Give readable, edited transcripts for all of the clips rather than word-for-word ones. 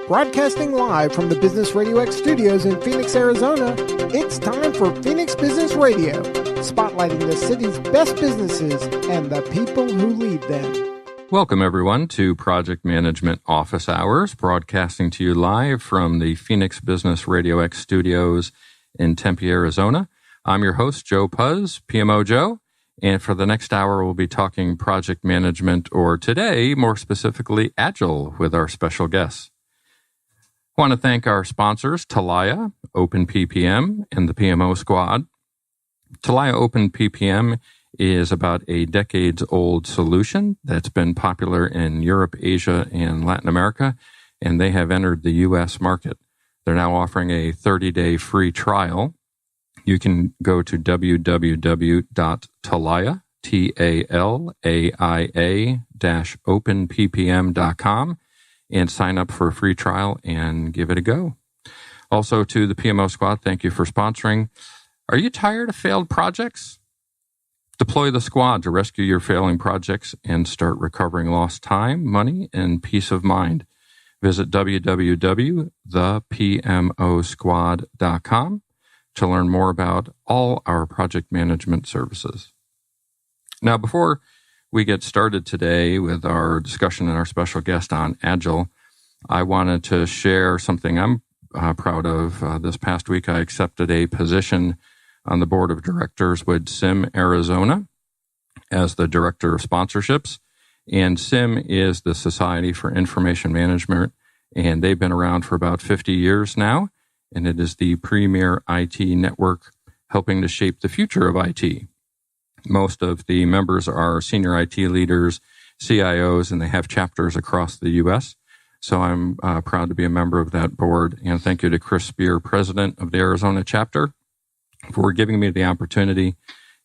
Broadcasting live from the Business Radio X studios in Phoenix, Arizona, it's time for Phoenix Business Radio, spotlighting the city's best businesses and the people who lead them. Welcome, everyone, to Project Management Office Hours, broadcasting to you live from the Phoenix Business Radio X studios in Tempe, Arizona. I'm your host, Joe Pusz, PMO Joe, and for the next hour, we'll be talking project management, or today, more specifically, Agile, with our special guests. I want to thank our sponsors, Talaya, Open PPM, and the PMO Squad. Talaya Open PPM is about a decades-old solution that's been popular in Europe, Asia, and Latin America, and they have entered the U.S. market. They're now offering a 30-day free trial. You can go to www.talaya, TALAIA-openppm.com, and sign up for a free trial and give it a go. Also, to the PMO Squad, thank you for sponsoring. Are you tired of failed projects? Deploy the squad to rescue your failing projects and start recovering lost time, money, and peace of mind. Visit www.thepmosquad.com to learn more about all our project management services. Now, before we get started today with our discussion and our special guest on Agile, I wanted to share something I'm proud of. This past week, I accepted a position on the board of directors with SIM Arizona as the director of sponsorships. And SIM is the Society for Information Management, and they've been around for about 50 years now, and it is the premier IT network helping to shape the future of IT. Most of the members are senior IT leaders, CIOs, and they have chapters across the U.S. So I'm proud to be a member of that board. And thank you to Chris Spear, president of the Arizona chapter, for giving me the opportunity.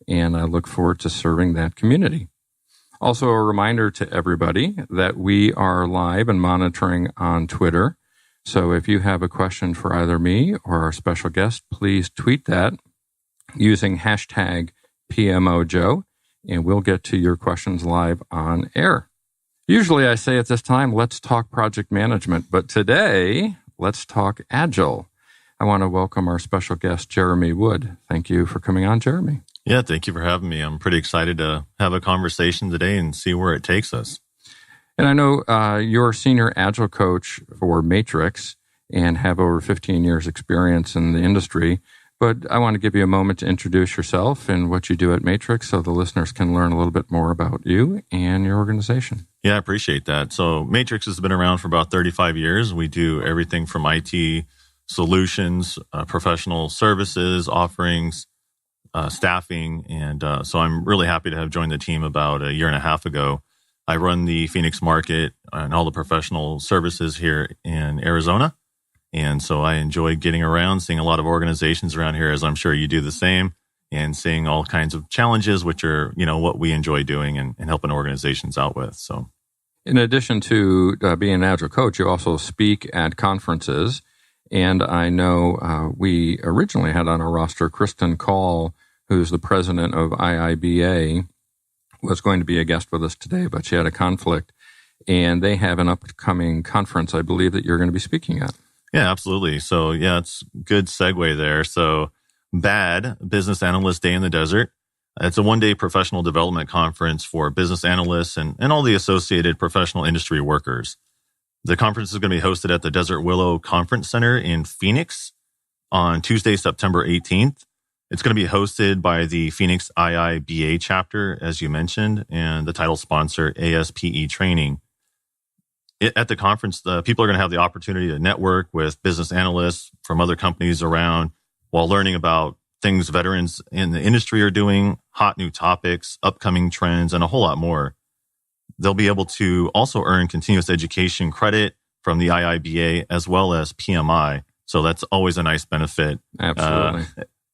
And I look forward to serving that community. Also, a reminder to everybody that we are live and monitoring on Twitter. So if you have a question for either me or our special guest, please tweet that using hashtag PMO Joe, and we'll get to your questions live on air. Usually I say at this time, let's talk project management, but today, let's talk Agile. I want to welcome our special guest, Jeremey Wood. Thank you for coming on, Jeremey. Yeah, thank you for having me. I'm pretty excited to have a conversation today and see where it takes us. And I know you're a Sr Agile Coach for Matrix and have over 15 years experience in the industry. But I want to give you a moment to introduce yourself and what you do at Matrix so the listeners can learn a little bit more about you and your organization. Yeah, I appreciate that. So Matrix has been around for about 35 years. We do everything from IT solutions, professional services, offerings, staffing. And so I'm really happy to have joined the team about a year and a half ago. I run the Phoenix market and all the professional services here in Arizona. And so I enjoy getting around, seeing a lot of organizations around here, as I'm sure you do the same, and seeing all kinds of challenges, which are, what we enjoy doing and helping organizations out with. So, in addition to being an Agile coach, you also speak at conferences. And I know we originally had on our roster Kristen Call, who's the president of IIBA, was going to be a guest with us today, but she had a conflict. And they have an upcoming conference, I believe, that you're going to be speaking at. Yeah, absolutely. So, yeah, it's a good segue there. So, BAD, Business Analyst Day in the Desert. It's a one-day professional development conference for business analysts and all the associated professional industry workers. The conference is going to be hosted at the Desert Willow Conference Center in Phoenix on Tuesday, September 18th. It's going to be hosted by the Phoenix IIBA Chapter, as you mentioned, and the title sponsor, ASPE Training. At the conference, people are going to have the opportunity to network with business analysts from other companies around while learning about things veterans in the industry are doing, hot new topics, upcoming trends, and a whole lot more. They'll be able to also earn continuous education credit from the IIBA as well as PMI. So that's always a nice benefit. Absolutely.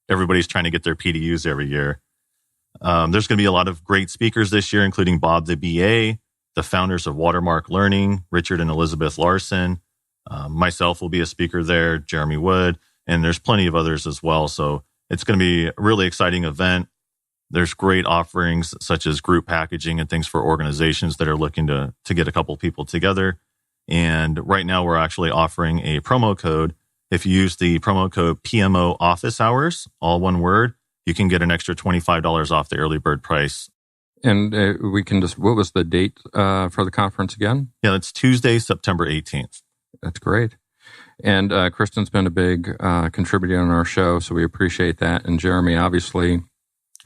Everybody's trying to get their PDUs every year. There's going to be a lot of great speakers this year, including Bob the BA, the founders of Watermark Learning, Richard and Elizabeth Larson. Myself will be a speaker there, Jeremey Wood, and there's plenty of others as well. So it's going to be a really exciting event. There's great offerings such as group packaging and things for organizations that are looking to get a couple people together. And right now we're actually offering a promo code. If you use the promo code PMO office hours, all one word, you can get an extra $25 off the early bird price. And we can what was the date for the conference again? Yeah, it's Tuesday, September 18th. That's great. And Kristen's been a big contributor on our show, so we appreciate that. And Jeremey, obviously,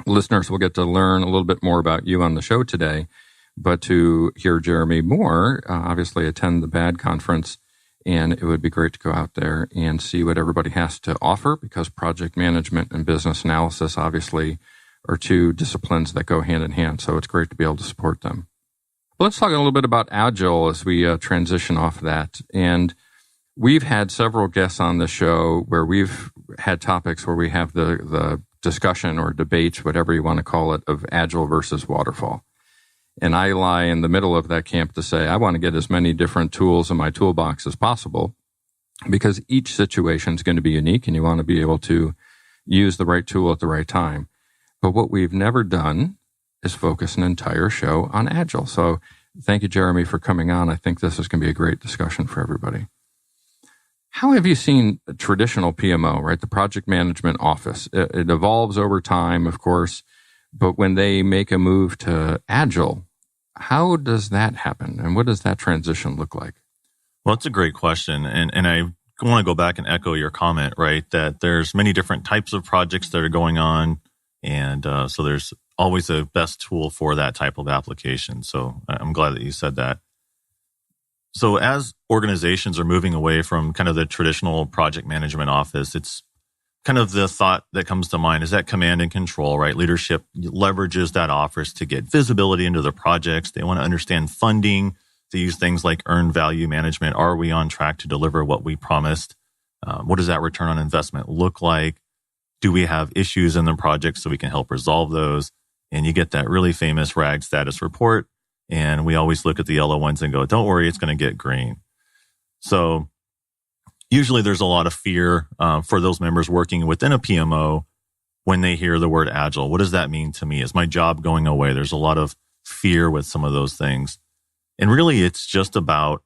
listeners will get to learn a little bit more about you on the show today. But to hear Jeremey more, obviously attend the BAD conference. And it would be great to go out there and see what everybody has to offer, because project management and business analysis obviously are two disciplines that go hand in hand. So it's great to be able to support them. But let's talk a little bit about Agile as we transition off of that. And we've had several guests on the show where we've had topics where we have the discussion or debate, whatever you want to call it, of Agile versus Waterfall. And I lie in the middle of that camp to say I want to get as many different tools in my toolbox as possible, because each situation is going to be unique and you want to be able to use the right tool at the right time. But what we've never done is focus an entire show on Agile. So thank you, Jeremey, for coming on. I think this is going to be a great discussion for everybody. How have you seen traditional PMO, right? The project management office. It evolves over time, of course, but when they make a move to Agile, how does that happen? And what does that transition look like? Well, it's a great question. And I want to go back and echo your comment, right? That there's many different types of projects that are going on. And so there's always a best tool for that type of application. So I'm glad that you said that. So as organizations are moving away from kind of the traditional project management office, it's kind of the thought that comes to mind is that command and control, right? Leadership leverages that office to get visibility into the projects. They want to understand funding. They use things like earned value management. Are we on track to deliver what we promised? What does that return on investment look like? Do we have issues in the project so we can help resolve those? And you get that really famous RAG status report. And we always look at the yellow ones and go, don't worry, it's going to get green. So usually there's a lot of fear for those members working within a PMO when they hear the word Agile. What does that mean to me? Is my job going away? There's a lot of fear with some of those things. And really, it's just about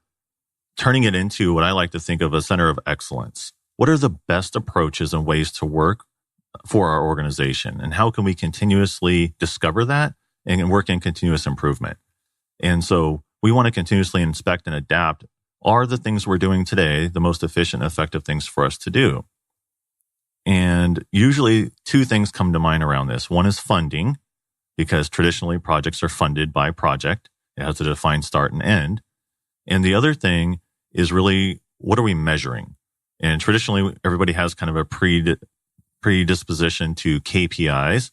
turning it into what I like to think of as a center of excellence. What are the best approaches and ways to work for our organization? And how can we continuously discover that and work in continuous improvement? And so we want to continuously inspect and adapt. Are the things we're doing today the most efficient and effective things for us to do? And usually two things come to mind around this. One is funding, because traditionally projects are funded by project. It has a defined start and end. And the other thing is really, what are we measuring? And traditionally, everybody has kind of a predisposition to KPIs.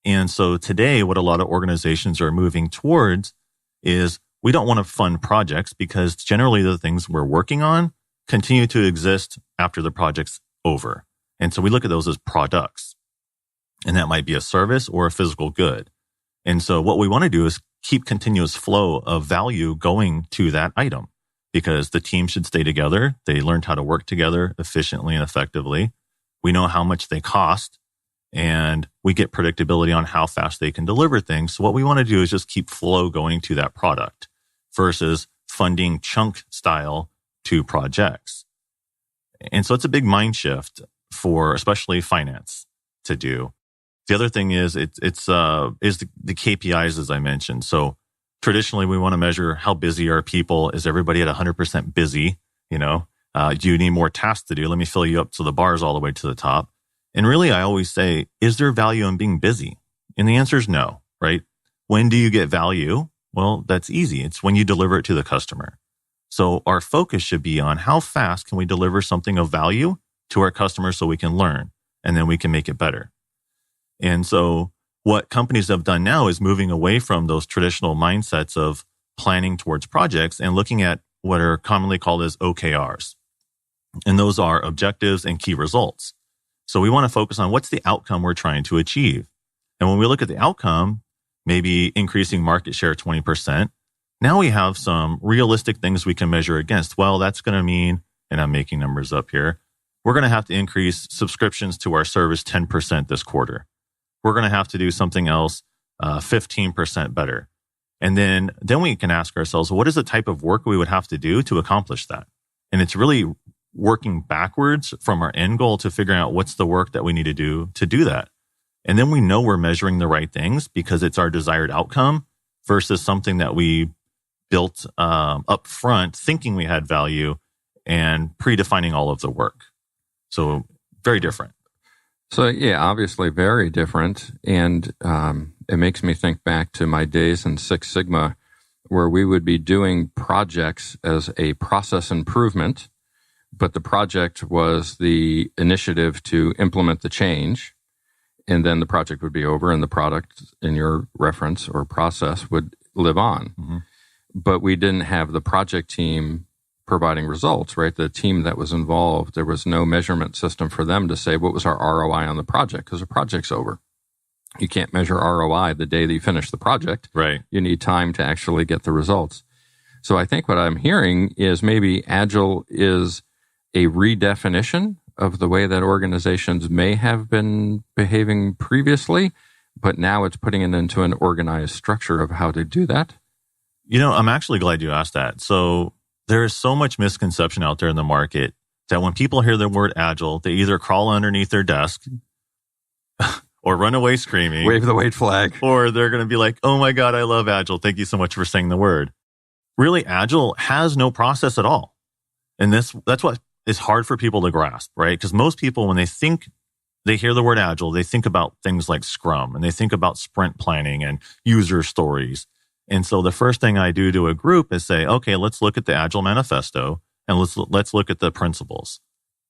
And so today, what a lot of organizations are moving towards is we don't want to fund projects, because generally the things we're working on continue to exist after the project's over. And so we look at those as products. And that might be a service or a physical good. And so what we want to do is keep continuous flow of value going to that item, because the team should stay together. They learned how to work together efficiently and effectively. We know how much they cost, and we get predictability on how fast they can deliver things. So what we want to do is just keep flow going to that product versus funding chunk style to projects. And so it's a big mind shift for especially finance to do. The other thing is the KPIs, as I mentioned. So traditionally, we want to measure how busy are people. Is everybody at 100% busy? Do you need more tasks to do? Let me fill you up so the bar is all the way to the top. And really, I always say, is there value in being busy? And the answer is no, right? When do you get value? Well, that's easy. It's when you deliver it to the customer. So our focus should be on how fast can we deliver something of value to our customers so we can learn, and then we can make it better. And so what companies have done now is moving away from those traditional mindsets of planning towards projects and looking at what are commonly called as OKRs. And those are objectives and key results. So we want to focus on what's the outcome we're trying to achieve. And when we look at the outcome, maybe increasing market share 20%, now we have some realistic things we can measure against. Well, that's going to mean, and I'm making numbers up here, we're going to have to increase subscriptions to our service 10% this quarter. We're going to have to do something else 15% better. And then we can ask ourselves, what is the type of work we would have to do to accomplish that? And it's really working backwards from our end goal to figuring out what's the work that we need to do that. And then we know we're measuring the right things because it's our desired outcome versus something that we built up front thinking we had value and predefining all of the work. So very different. So yeah, obviously very different. And it makes me think back to my days in Six Sigma, where we would be doing projects as a process improvement, but the project was the initiative to implement the change. And then the project would be over and the product in your reference or process would live on. Mm-hmm. But we didn't have the project team providing results, right? The team that was involved, there was no measurement system for them to say, what was our ROI on the project? Because the project's over. You can't measure ROI the day that you finish the project. Right. You need time to actually get the results. So I think what I'm hearing is maybe Agile is a redefinition of the way that organizations may have been behaving previously, but now it's putting it into an organized structure of how to do that. I'm actually glad you asked that. So there is so much misconception out there in the market that when people hear the word Agile, they either crawl underneath their desk or run away screaming. Wave the white flag. Or they're going to be like, oh my God, I love Agile. Thank you so much for saying the word. Really, Agile has no process at all. And that's what is hard for people to grasp, right? Because most people, when they hear the word Agile, they think about things like Scrum and they think about sprint planning and user stories. And so the first thing I do to a group is say, okay, let's look at the Agile Manifesto and let's look at the principles.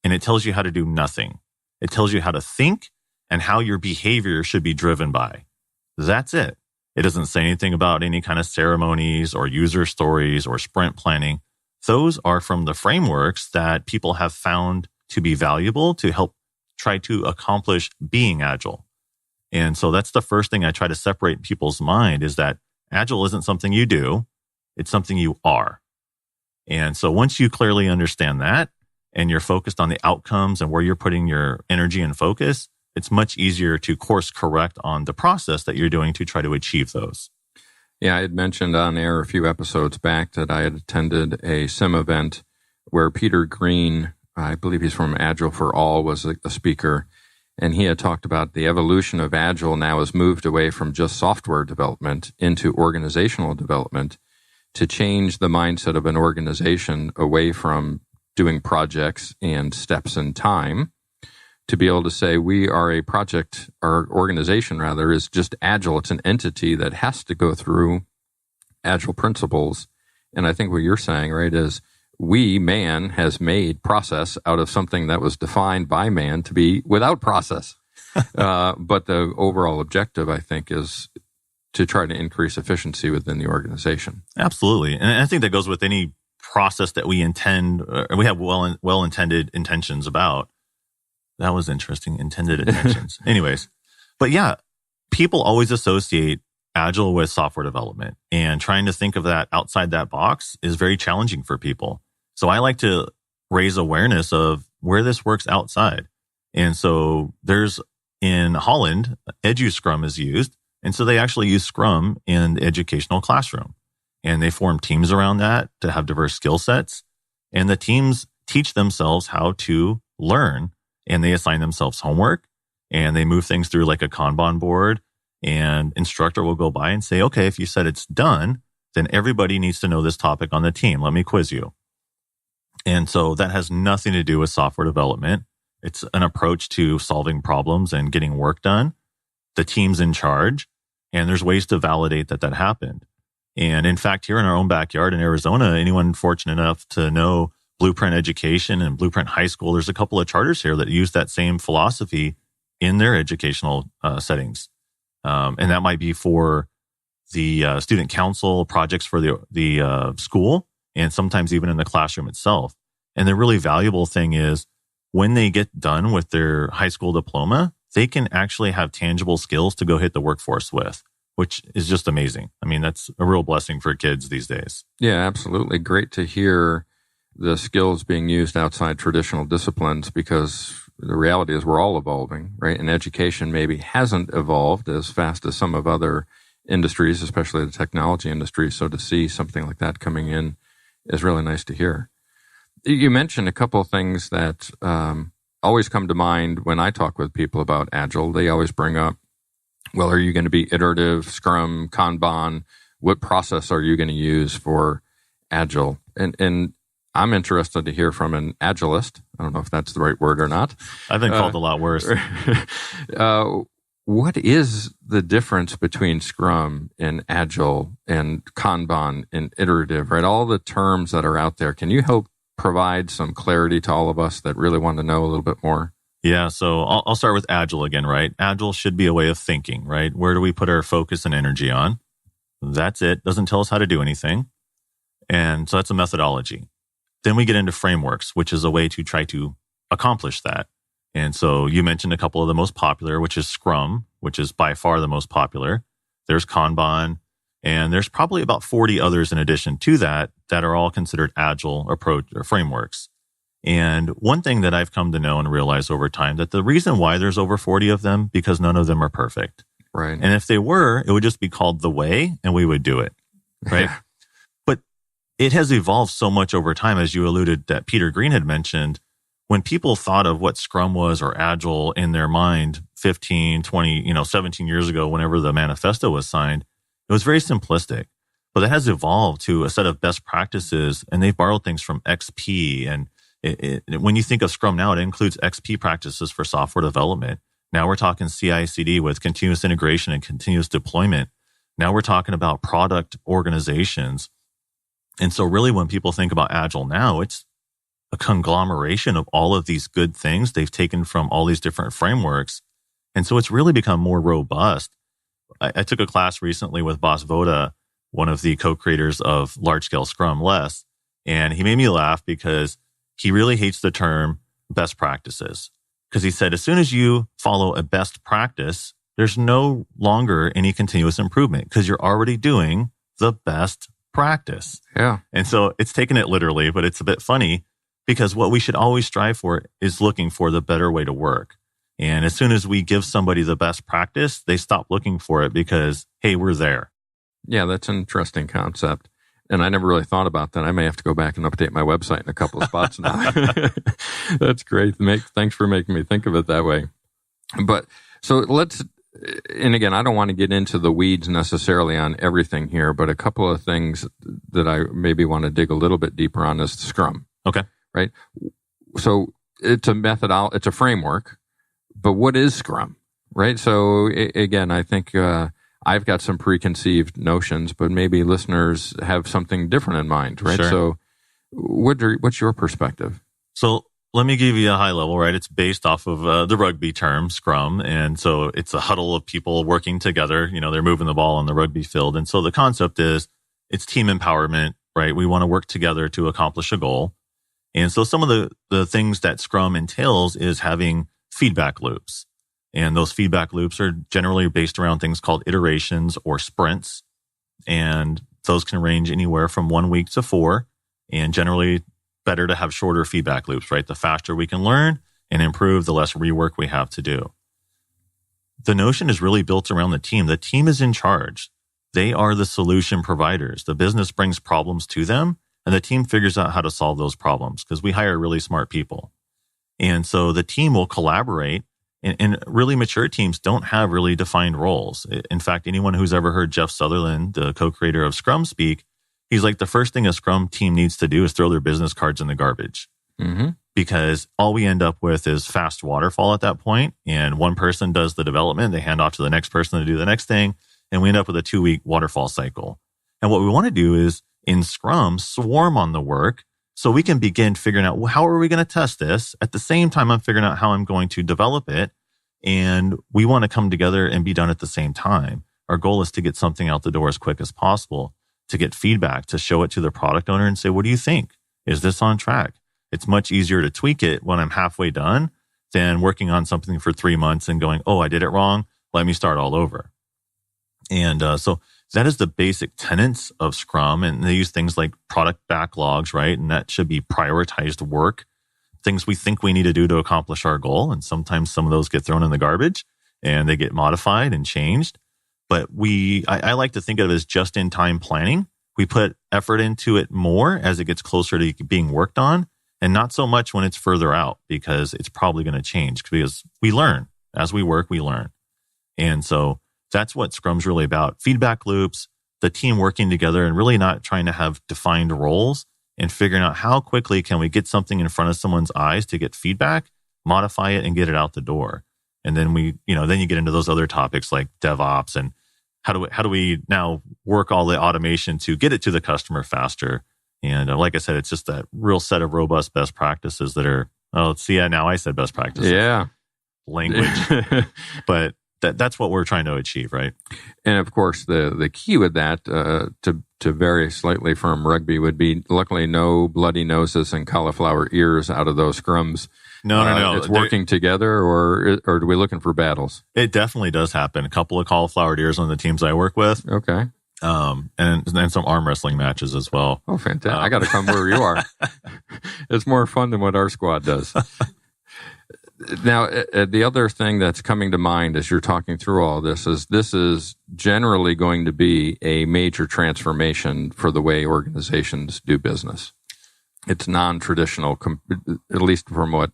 And it tells you how to do nothing. It tells you how to think and how your behavior should be driven by. That's it. It doesn't say anything about any kind of ceremonies or user stories or sprint planning. Those are from the frameworks that people have found to be valuable to help try to accomplish being Agile. And so that's the first thing I try to separate in people's mind is that Agile isn't something you do, it's something you are. And so once you clearly understand that and you're focused on the outcomes and where you're putting your energy and focus, it's much easier to course correct on the process that you're doing to try to achieve those. Yeah, I had mentioned on air a few episodes back that I had attended a sim event where Peter Green, I believe he's from Agile for All, was a speaker. And he had talked about the evolution of Agile now has moved away from just software development into organizational development to change the mindset of an organization away from doing projects and steps in time to be able to say we are a project, our organization rather, is just Agile. It's an entity that has to go through Agile principles. And I think what you're saying, right, is man has made process out of something that was defined by man to be without process. But the overall objective, I think, is to try to increase efficiency within the organization. Absolutely. And I think that goes with any process that we intend, we have well-intended intentions about. That was interesting. Intended intentions. Anyways, but yeah, people always associate Agile with software development, and trying to think of that outside that box is very challenging for people. So I like to raise awareness of where this works outside. And so in Holland, Scrum is used. And so they actually use Scrum in the educational classroom. And they form teams around that to have diverse skill sets. And the teams teach themselves how to learn, and they assign themselves homework, and they move things through like a Kanban board. And instructor will go by and say, okay, if you said it's done, then everybody needs to know this topic on the team. Let me quiz you. And so that has nothing to do with software development. It's an approach to solving problems and getting work done. The team's in charge, and there's ways to validate that happened. And in fact, here in our own backyard in Arizona, anyone fortunate enough to know Blueprint Education and Blueprint High School, there's a couple of charters here that use that same philosophy in their educational settings. And that might be for the student council projects for the school, and sometimes even in the classroom itself. And the really valuable thing is when they get done with their high school diploma, they can actually have tangible skills to go hit the workforce with, which is just amazing. I mean, that's a real blessing for kids these days. Yeah, absolutely. Great to hear the skills being used outside traditional disciplines, because the reality is we're all evolving, right? And education maybe hasn't evolved as fast as some of other industries, especially the technology industry. So to see something like that coming in is really nice to hear. You mentioned a couple of things that always come to mind when I talk with people about Agile. They always bring up, well, are you going to be iterative, Scrum, Kanban? What process are you going to use for Agile? And I'm interested to hear from an Agilist. I don't know if that's the right word or not. I've been called a lot worse. What is the difference between Scrum and Agile and Kanban and iterative, right? All the terms that are out there. Can you help provide some clarity to all of us that really want to know a little bit more? Yeah, so I'll start with Agile again, right? Agile should be a way of thinking, right? Where do we put our focus and energy on? That's it. Doesn't tell us how to do anything. And so that's a methodology. Then we get into frameworks, which is a way to try to accomplish that. And so you mentioned a couple of the most popular, which is Scrum, which is by far the most popular. There's Kanban, and there's probably about 40 others in addition to that are all considered Agile approach or frameworks. And one thing that I've come to know and realize over time, that the reason why there's over 40 of them, because none of them are perfect. Right. And if they were, it would just be called the way, and we would do it. Right. Yeah. But it has evolved so much over time, as you alluded, that Peter Green had mentioned. When people thought of what Scrum was or Agile in their mind 15, 20, 17 years ago, whenever the manifesto was signed, it was very simplistic. But it has evolved to a set of best practices, and they've borrowed things from XP. And when you think of Scrum now, it includes XP practices for software development. Now we're talking CI/CD with continuous integration and continuous deployment. Now we're talking about product organizations. And so really when people think about Agile now, it's a conglomeration of all of these good things they've taken from all these different frameworks. And so it's really become more robust. I took a class recently with Boss Voda, one of the co-creators of Large Scale Scrum, Les, and he made me laugh because he really hates the term best practices. Because he said, as soon as you follow a best practice, there's no longer any continuous improvement because you're already doing the best practice. Yeah. And so it's taken it literally, but it's a bit funny because what we should always strive for is looking for the better way to work. And as soon as we give somebody the best practice, they stop looking for it because, hey, we're there. Yeah, that's an interesting concept. And I never really thought about that. I may have to go back and update my website in a couple of spots now. That's great. Thanks for making me think of it that way. But so and again, I don't want to get into the weeds necessarily on everything here, but a couple of things that I maybe want to dig a little bit deeper on is Scrum. Okay. Right. So it's it's a framework, but what is Scrum? Right. So again, I think, I've got some preconceived notions, but maybe listeners have something different in mind, right? Sure. So what's your perspective? So let me give you a high level, right? It's based off of the rugby term, Scrum. And so it's a huddle of people working together. They're moving the ball on the rugby field. And so the concept is it's team empowerment, right? We want to work together to accomplish a goal. And so some of the things that Scrum entails is having feedback loops. And those feedback loops are generally based around things called iterations or sprints. And those can range anywhere from 1 week to 4. And generally better to have shorter feedback loops, right? The faster we can learn and improve, the less rework we have to do. The notion is really built around the team. The team is in charge. They are the solution providers. The business brings problems to them, and the team figures out how to solve those problems because we hire really smart people. And so the team will collaborate. And really mature teams don't have really defined roles. In fact, anyone who's ever heard Jeff Sutherland, the co-creator of Scrum, speak, he's like, the first thing a Scrum team needs to do is throw their business cards in the garbage. Mm-hmm. Because all we end up with is fast waterfall at that point. And one person does the development, they hand off to the next person to do the next thing. And we end up with a 2-week waterfall cycle. And what we want to do is in Scrum, swarm on the work. So we can begin figuring out, well, how are we going to test this? At the same time, I'm figuring out how I'm going to develop it. And we want to come together and be done at the same time. Our goal is to get something out the door as quick as possible, to get feedback, to show it to the product owner and say, what do you think? Is this on track? It's much easier to tweak it when I'm halfway done than working on something for 3 months and going, oh, I did it wrong. Let me start all over. And so that is the basic tenets of Scrum. And they use things like product backlogs, right? And that should be prioritized work, things we think we need to do to accomplish our goal. And sometimes some of those get thrown in the garbage and they get modified and changed. but I like to think of it as just-in-time planning. We put effort into it more as it gets closer to being worked on, and not so much when it's further out, because it's probably going to change, because we learn. As we work, we learn. And so that's what Scrum's really about. Feedback loops, the team working together, and really not trying to have defined roles, and figuring out how quickly can we get something in front of someone's eyes to get feedback, modify it, and get it out the door. And then then you get into those other topics like DevOps and how do we now work all the automation to get it to the customer faster. And like I said, it's just that real set of robust best practices that are, now I said best practices. Yeah. Language. But that's what we're trying to achieve, right? And of course, the key with that, to vary slightly from Rugby, would be luckily no bloody noses and cauliflower ears out of those scrums. No. It's working together, or are we looking for battles? It definitely does happen. A couple of cauliflower ears on the teams I work with. Okay. And some arm wrestling matches as well. Oh, fantastic. I got to come where you are. It's more fun than what our squad does. Now, the other thing that's coming to mind as you're talking through all this is generally going to be a major transformation for the way organizations do business. It's non-traditional, at least from what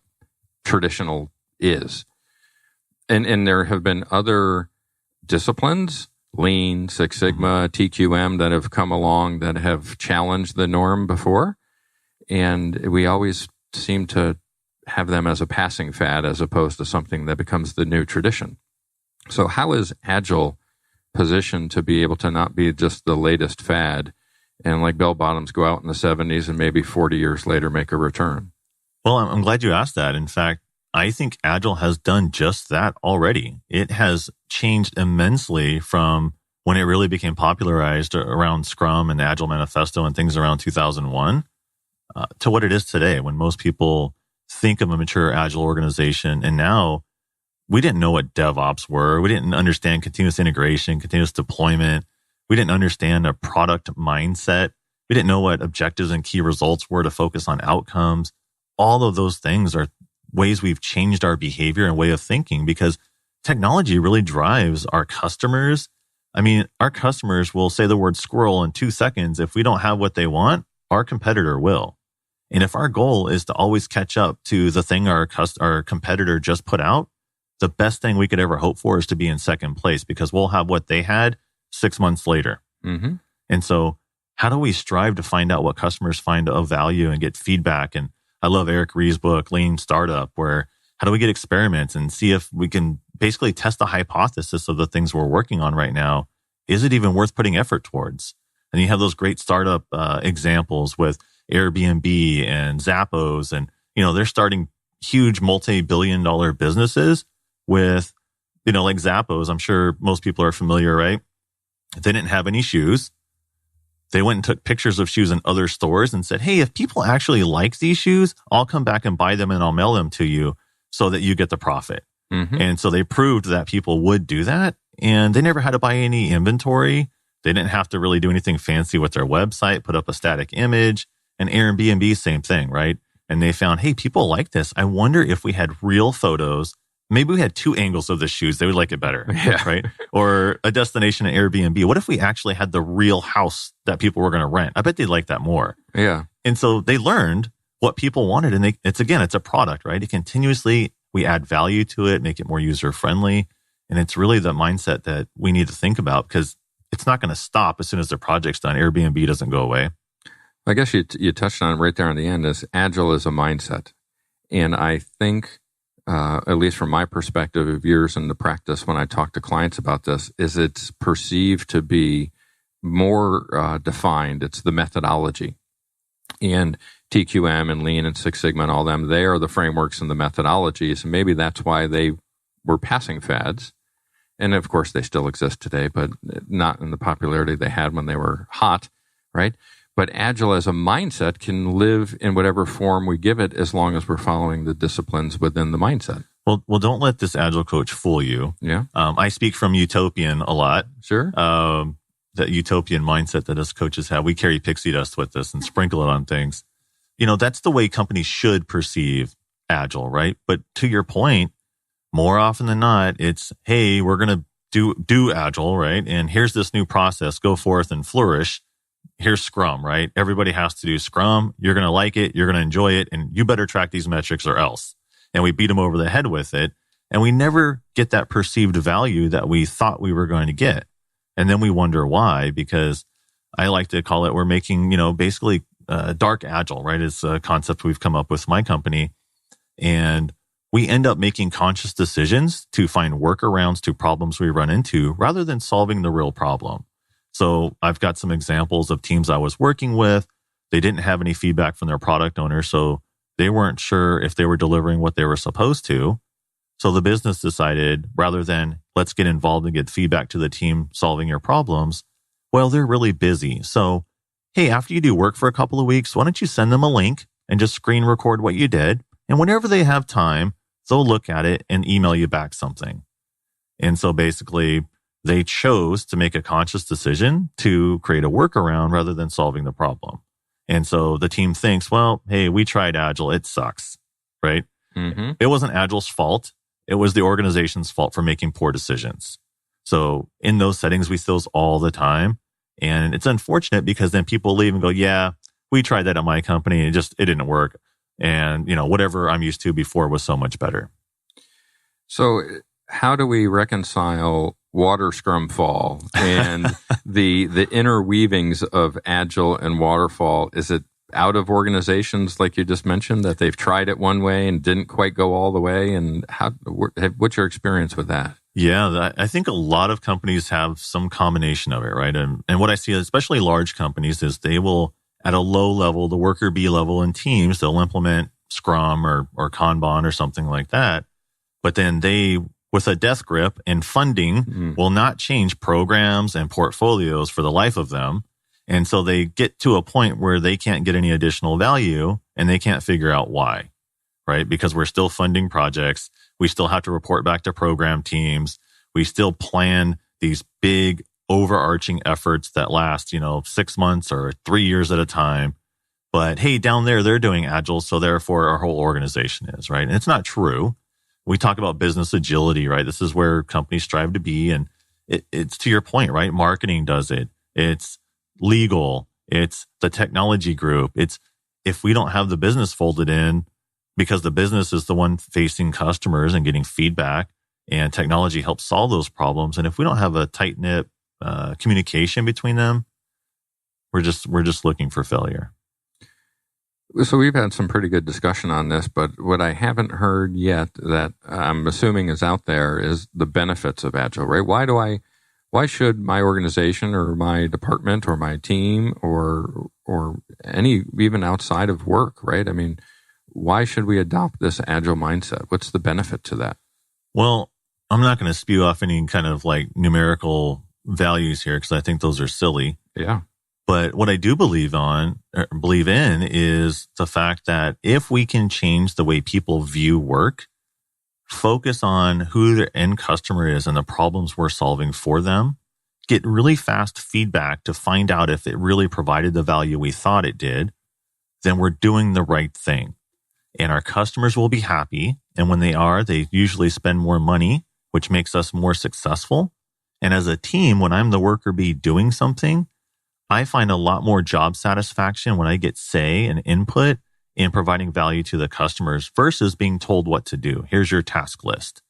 traditional is. And there have been other disciplines, Lean, Six Sigma, TQM, that have come along that have challenged the norm before. And we always seem to have them as a passing fad as opposed to something that becomes the new tradition. So how is Agile positioned to be able to not be just the latest fad and like bell bottoms go out in the 70s and maybe 40 years later make a return? Well, I'm glad you asked that. In fact, I think Agile has done just that already. It has changed immensely from when it really became popularized around Scrum and the Agile Manifesto and things around 2001 to what it is today, when most people think of a mature Agile organization. And now we didn't know what DevOps were. We didn't understand continuous integration, continuous deployment. We didn't understand a product mindset. We didn't know what objectives and key results were to focus on outcomes. All of those things are ways we've changed our behavior and way of thinking, because technology really drives our customers. I mean, our customers will say the word squirrel in 2 seconds. If we don't have what they want, our competitor will. And if our goal is to always catch up to the thing our competitor just put out, the best thing we could ever hope for is to be in second place, because we'll have what they had 6 months later. Mm-hmm. And so how do we strive to find out what customers find of value and get feedback? And I love Eric Rie's book, Lean Startup, where how do we get experiments and see if we can basically test the hypothesis of the things we're working on right now. Is it even worth putting effort towards? And you have those great startup examples with Airbnb and Zappos, and they're starting huge multi-billion-dollar businesses with, like Zappos. I'm sure most people are familiar, right? They didn't have any shoes. They went and took pictures of shoes in other stores and said, hey, if people actually like these shoes, I'll come back and buy them and I'll mail them to you so that you get the profit. Mm-hmm. And so they proved that people would do that, and they never had to buy any inventory. They didn't have to really do anything fancy with their website, put up a static image. And Airbnb, same thing, right? And they found, hey, people like this. I wonder if we had real photos. Maybe we had 2 angles of the shoes. They would like it better, right? Or a destination at Airbnb. What if we actually had the real house that people were going to rent? I bet they'd like that more. Yeah. And so they learned what people wanted. And it's a product, right? It continuously, we add value to it, make it more user-friendly. And it's really the mindset that we need to think about, because it's not going to stop as soon as the project's done. Airbnb doesn't go away. I guess you touched on it right there on the end, is Agile is a mindset. And I think, at least from my perspective of years in the practice, when I talk to clients about this, is it's perceived to be more defined. It's the methodology. And TQM and Lean and Six Sigma and all them, they are the frameworks and the methodologies. And maybe that's why they were passing fads. And of course, they still exist today, but not in the popularity they had when they were hot, right? But Agile as a mindset can live in whatever form we give it, as long as we're following the disciplines within the mindset. Well, don't let this Agile coach fool you. Yeah. I speak from Utopian a lot. Sure. That Utopian mindset that us coaches have. We carry pixie dust with us and sprinkle it on things. That's the way companies should perceive Agile, right? But to your point, more often than not, it's, hey, we're going to do Agile, right? And here's this new process, go forth and flourish. Here's Scrum, right? Everybody has to do Scrum. You're going to like it. You're going to enjoy it. And you better track these metrics or else. And we beat them over the head with it. And we never get that perceived value that we thought we were going to get. And then we wonder why, because I like to call it, we're making, basically dark Agile, right? It's a concept we've come up with my company. And we end up making conscious decisions to find workarounds to problems we run into rather than solving the real problem. So I've got some examples of teams I was working with. They didn't have any feedback from their product owner, so they weren't sure if they were delivering what they were supposed to. So the business decided, rather than let's get involved and get feedback to the team solving your problems, well, they're really busy. So, hey, after you do work for a couple of weeks, why don't you send them a link and just screen record what you did? And whenever they have time, they'll look at it and email you back something. And so basically, they chose to make a conscious decision to create a workaround rather than solving the problem. And so the team thinks, well, hey, we tried Agile. It sucks, right? Mm-hmm. It wasn't Agile's fault. It was the organization's fault for making poor decisions. So in those settings, we see those all the time. And it's unfortunate because then people leave and go, yeah, we tried that at my company. It didn't work. And, whatever I'm used to before was so much better. So how do we reconcile water scrum fall and the interweavings of Agile and Waterfall? Is it out of organizations like you just mentioned that they've tried it one way and didn't quite go all the way? And what's your experience with that? Yeah, I think a lot of companies have some combination of it, right? And what I see, especially large companies, is they will, at a low level, the worker bee level in teams, they'll implement Scrum or Kanban or something like that. But then they, with a death grip and funding, will not change programs and portfolios for the life of them. And so they get to a point where they can't get any additional value and they can't figure out why, right? Because we're still funding projects. We still have to report back to program teams. We still plan these big overarching efforts that last, 6 months or 3 years at a time. But hey, down there, they're doing Agile. So therefore our whole organization is, right? And it's not true. We talk about business agility, right? This is where companies strive to be. And it's to your point, right? Marketing does it. It's legal. It's the technology group. It's if we don't have the business folded in, because the business is the one facing customers and getting feedback, and technology helps solve those problems. And if we don't have a tight-knit communication between them, we're just looking for failure. So we've had some pretty good discussion on this, but what I haven't heard yet that I'm assuming is out there is the benefits of Agile, right? Why should my organization or my department or my team or any, even outside of work, right? I mean, why should we adopt this Agile mindset? What's the benefit to that? Well, I'm not going to spew off any kind of like numerical values here because I think those are silly. Yeah. But what I do believe in is the fact that if we can change the way people view work, focus on who their end customer is and the problems we're solving for them, get really fast feedback to find out if it really provided the value we thought it did, then we're doing the right thing. And our customers will be happy. And when they are, they usually spend more money, which makes us more successful. And as a team, when I'm the worker bee doing something, I find a lot more job satisfaction when I get say and input in providing value to the customers versus being told what to do. Here's your task list.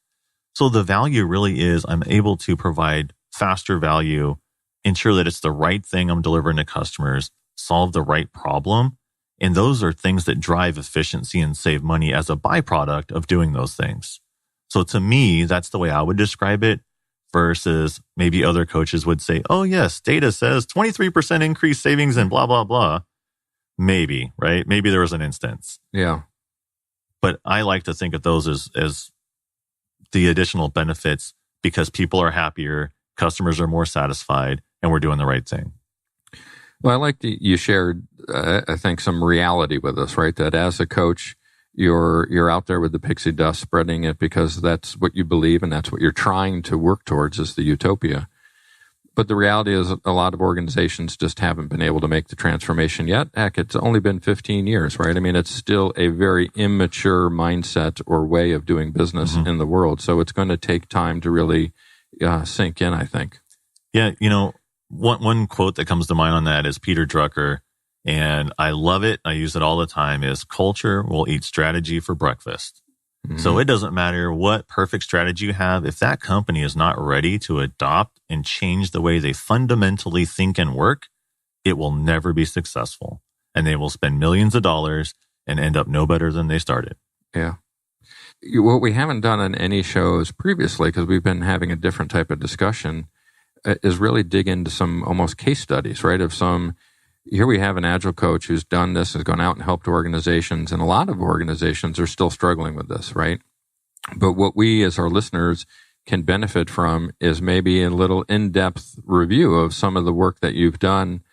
So the value really is I'm able to provide faster value, ensure that it's the right thing I'm delivering to customers, solve the right problem. And those are things that drive efficiency and save money as a byproduct of doing those things. So to me, that's the way I would describe it. Versus maybe other coaches would say, oh, yes, data says 23% increased savings and blah, blah, blah. Maybe, right? Maybe there was an instance. Yeah. But I like to think of those as the additional benefits because people are happier, customers are more satisfied, and we're doing the right thing. Well, I like that you shared, I think, some reality with us, right? That as a coach, you're out there with the pixie dust spreading it because that's what you believe and that's what you're trying to work towards is the utopia. But the reality is a lot of organizations just haven't been able to make the transformation yet. Heck, it's only been 15 years, right? I mean, it's still a very immature mindset or way of doing business in the world. So it's going to take time to really sink in, I think. Yeah, one quote that comes to mind on that is Peter Drucker, and I love it. I use it all the time, is culture will eat strategy for breakfast. Mm-hmm. So it doesn't matter what perfect strategy you have. If that company is not ready to adopt and change the way they fundamentally think and work, it will never be successful. And they will spend millions of dollars and end up no better than they started. Yeah. What we haven't done on any shows previously, because we've been having a different type of discussion, is really dig into some almost case studies, right? Here we have an Agile coach who's done this, has gone out and helped organizations, and a lot of organizations are still struggling with this, right? But what we as our listeners can benefit from is maybe a little in-depth review of some of the work that you've done.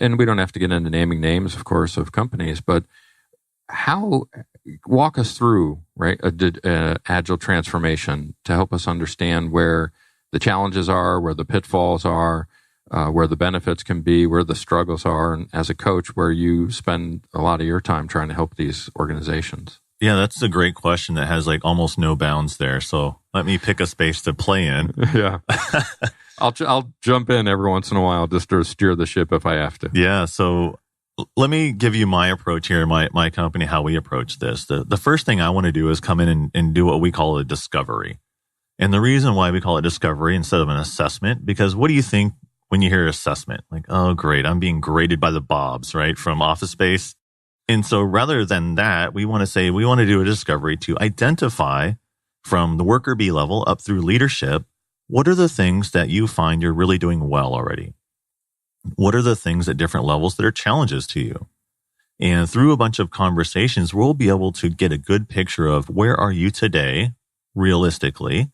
And we don't have to get into naming names, of course, of companies, but walk us through, right, a Agile transformation to help us understand where the challenges are, where the pitfalls are, where the benefits can be, where the struggles are, and as a coach, where you spend a lot of your time trying to help these organizations. Yeah, that's a great question that has almost no bounds there. So let me pick a space to play in. Yeah. I'll jump in every once in a while just to steer the ship if I have to. Yeah. So let me give you my approach here, my company, how we approach this. The first thing I want to do is come in and do what we call a discovery. And the reason why we call it discovery instead of an assessment, because what do you think when you hear assessment? Oh, great, I'm being graded by the Bobs, right, from Office Space. And so rather than that, we want to do a discovery to identify from the worker B level up through leadership, what are the things that you find you're really doing well already? What are the things at different levels that are challenges to you? And through a bunch of conversations, we'll be able to get a good picture of where are you today, realistically.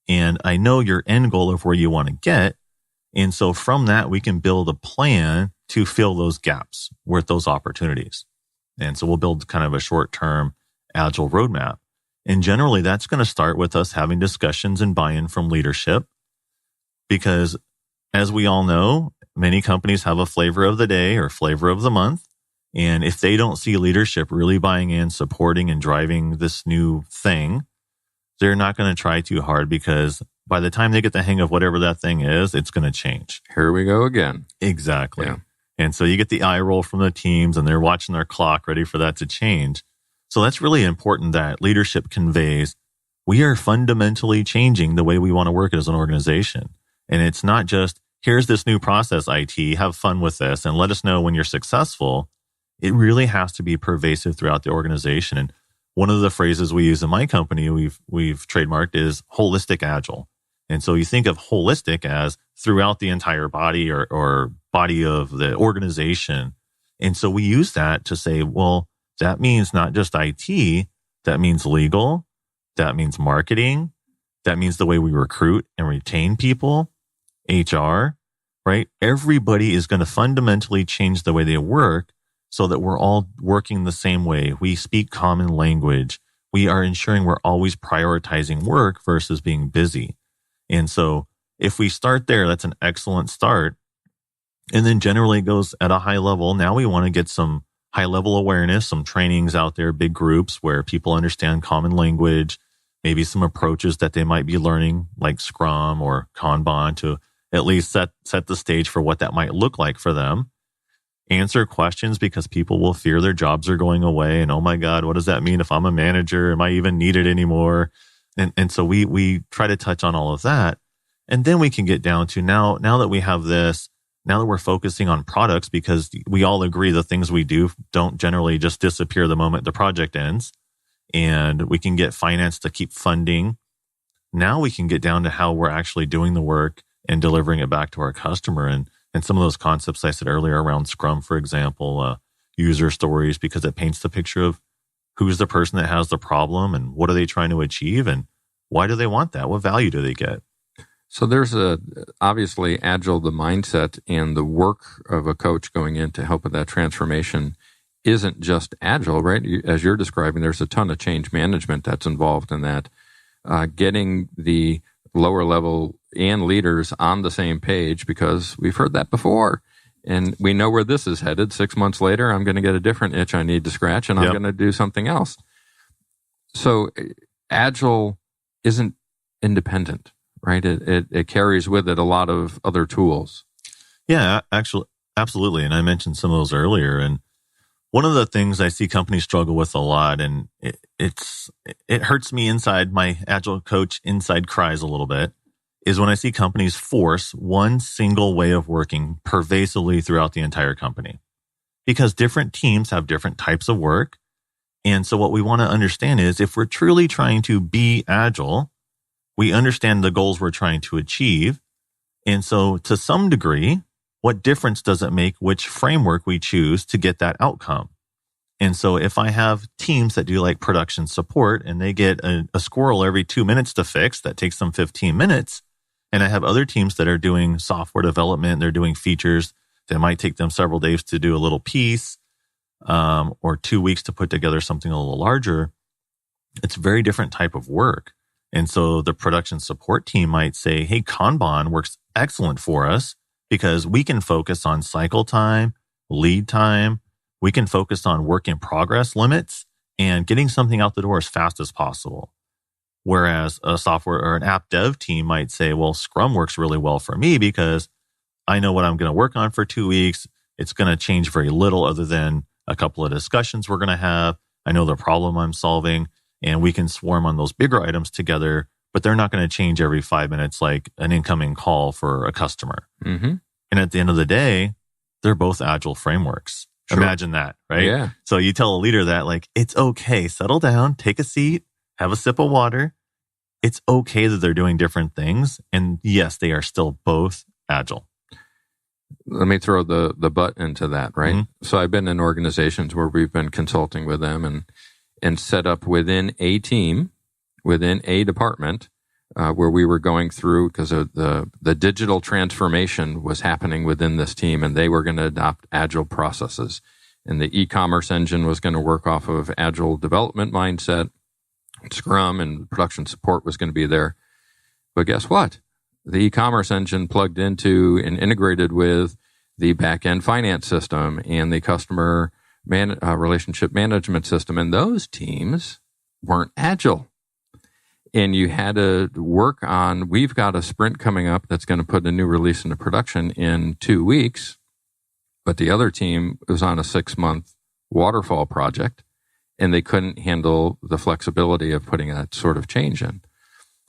And I know your end goal of where you want to get. And so from that, we can build a plan to fill those gaps with those opportunities. And so we'll build kind of a short-term Agile roadmap. And generally, that's going to start with us having discussions and buy-in from leadership. Because as we all know, many companies have a flavor of the day or flavor of the month. And if they don't see leadership really buying in, supporting, and driving this new thing, they're not going to try too hard, because by the time they get the hang of whatever that thing is, it's going to change. Here we go again. Exactly. Yeah. And so you get the eye roll from the teams, and they're watching their clock ready for that to change. So that's really important that leadership conveys we are fundamentally changing the way we want to work as an organization. And it's not just, here's this new process, IT, have fun with this, and let us know when you're successful. It really has to be pervasive throughout the organization. And one of the phrases we use in my company, we've trademarked, is holistic agile. And so you think of holistic as throughout the entire body or body of the organization. And so we use that to say, well, that means not just IT, that means legal, that means marketing, that means the way we recruit and retain people, HR, right? Everybody is going to fundamentally change the way they work so that we're all working the same way. We speak common language. We are ensuring we're always prioritizing work versus being busy. And so if we start there, that's an excellent start. And then generally it goes at a high level. Now we want to get some high level awareness, some trainings out there, big groups where people understand common language, maybe some approaches that they might be learning like Scrum or Kanban to at least set the stage for what that might look like for them. Answer questions, because people will fear their jobs are going away. And oh my God, what does that mean if I'm a manager? Am I even needed anymore? And so we try to touch on all of that. And then we can get down to now that we have this, now that we're focusing on products, because we all agree the things we do don't generally just disappear the moment the project ends. And we can get finance to keep funding. Now we can get down to how we're actually doing the work and delivering it back to our customer. And some of those concepts I said earlier around Scrum, for example, user stories, because it paints the picture of who's the person that has the problem and what are they trying to achieve and why do they want that? What value do they get? So there's obviously Agile, the mindset and the work of a coach going in to help with that transformation isn't just Agile, right? As you're describing, there's a ton of change management that's involved in that. Getting the lower level and leaders on the same page, because we've heard that before. And we know where this is headed. 6 months later, I'm going to get a different itch I need to scratch, and I'm going to do something else. So Agile isn't independent, right? It carries with it a lot of other tools. Yeah, actually, absolutely. And I mentioned some of those earlier. And one of the things I see companies struggle with a lot, and it hurts me inside, my Agile Coach inside cries a little bit, is when I see companies force one single way of working pervasively throughout the entire company. Because different teams have different types of work. And so what we want to understand is if we're truly trying to be agile, we understand the goals we're trying to achieve. And so to some degree, what difference does it make which framework we choose to get that outcome? And so if I have teams that do like production support and they get a squirrel every 2 minutes to fix, that takes them 15 minutes. And I have other teams that are doing software development, they're doing features that might take them several days to do a little piece, or 2 weeks to put together something a little larger. It's a very different type of work. And so the production support team might say, hey, Kanban works excellent for us because we can focus on cycle time, lead time. We can focus on work in progress limits and getting something out the door as fast as possible. Whereas a software or an app dev team might say, well, Scrum works really well for me because I know what I'm going to work on for 2 weeks. It's going to change very little other than a couple of discussions we're going to have. I know the problem I'm solving, and we can swarm on those bigger items together, but they're not going to change every 5 minutes like an incoming call for a customer. Mm-hmm. And at the end of the day, they're both agile frameworks. Sure. Imagine that, right? Yeah. So you tell a leader that like, it's okay, settle down, take a seat, have a sip of water. It's okay that they're doing different things. And yes, they are still both agile. Let me throw the but into that, right? Mm-hmm. So I've been in organizations where we've been consulting with them and set up within a team, within a department, where we were going through because of the digital transformation was happening within this team, and they were going to adopt agile processes. And the e-commerce engine was going to work off of agile development mindset. Scrum and production support was going to be there. But guess what? The e-commerce engine plugged into and integrated with the back-end finance system and the customer relationship management system. And those teams weren't agile. And you had to work on, we've got a sprint coming up that's going to put a new release into production in 2 weeks. But the other team was on a 6-month waterfall project, and they couldn't handle the flexibility of putting that sort of change in.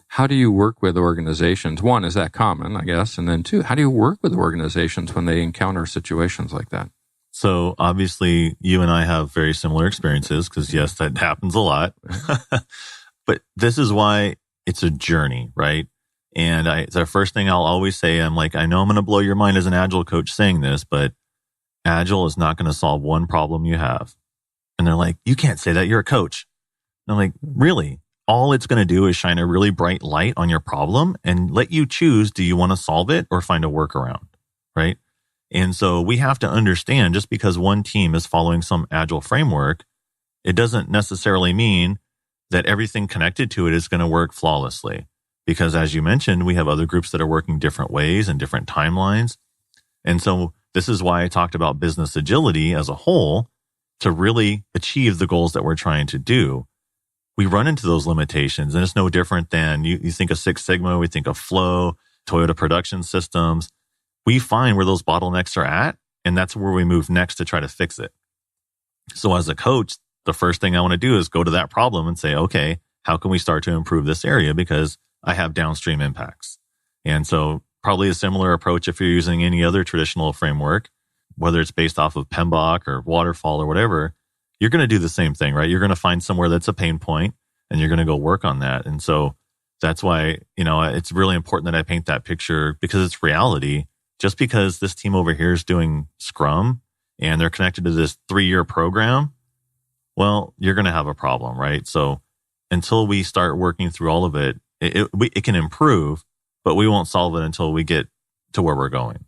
How do you work with organizations? One, is that common, I guess? And then two, how do you work with organizations when they encounter situations like that? So obviously you and I have very similar experiences because yes, that happens a lot. But this is why it's a journey, right? And it's the first thing I'll always say, I'm like, I know I'm going to blow your mind as an Agile coach saying this, but Agile is not going to solve one problem you have. And they're like, you can't say that, you're a coach. And I'm like, really? All it's going to do is shine a really bright light on your problem and let you choose, do you want to solve it or find a workaround, right? And so we have to understand just because one team is following some Agile framework, it doesn't necessarily mean that everything connected to it is going to work flawlessly. Because as you mentioned, we have other groups that are working different ways and different timelines. And so this is why I talked about business agility as a whole to really achieve the goals that we're trying to do. We run into those limitations, and it's no different than you think of Six Sigma, we think of Flow, Toyota Production Systems. We find where those bottlenecks are at, and that's where we move next to try to fix it. So as a coach, the first thing I want to do is go to that problem and say, okay, how can we start to improve this area? Because I have downstream impacts. And so probably a similar approach if you're using any other traditional framework, whether it's based off of PMBOK or Waterfall or whatever, you're going to do the same thing, right? You're going to find somewhere that's a pain point and you're going to go work on that. And so that's why, it's really important that I paint that picture because it's reality. Just because this team over here is doing Scrum and they're connected to this 3-year program, well, you're going to have a problem, right? So until we start working through all of it, it can improve, but we won't solve it until we get to where we're going.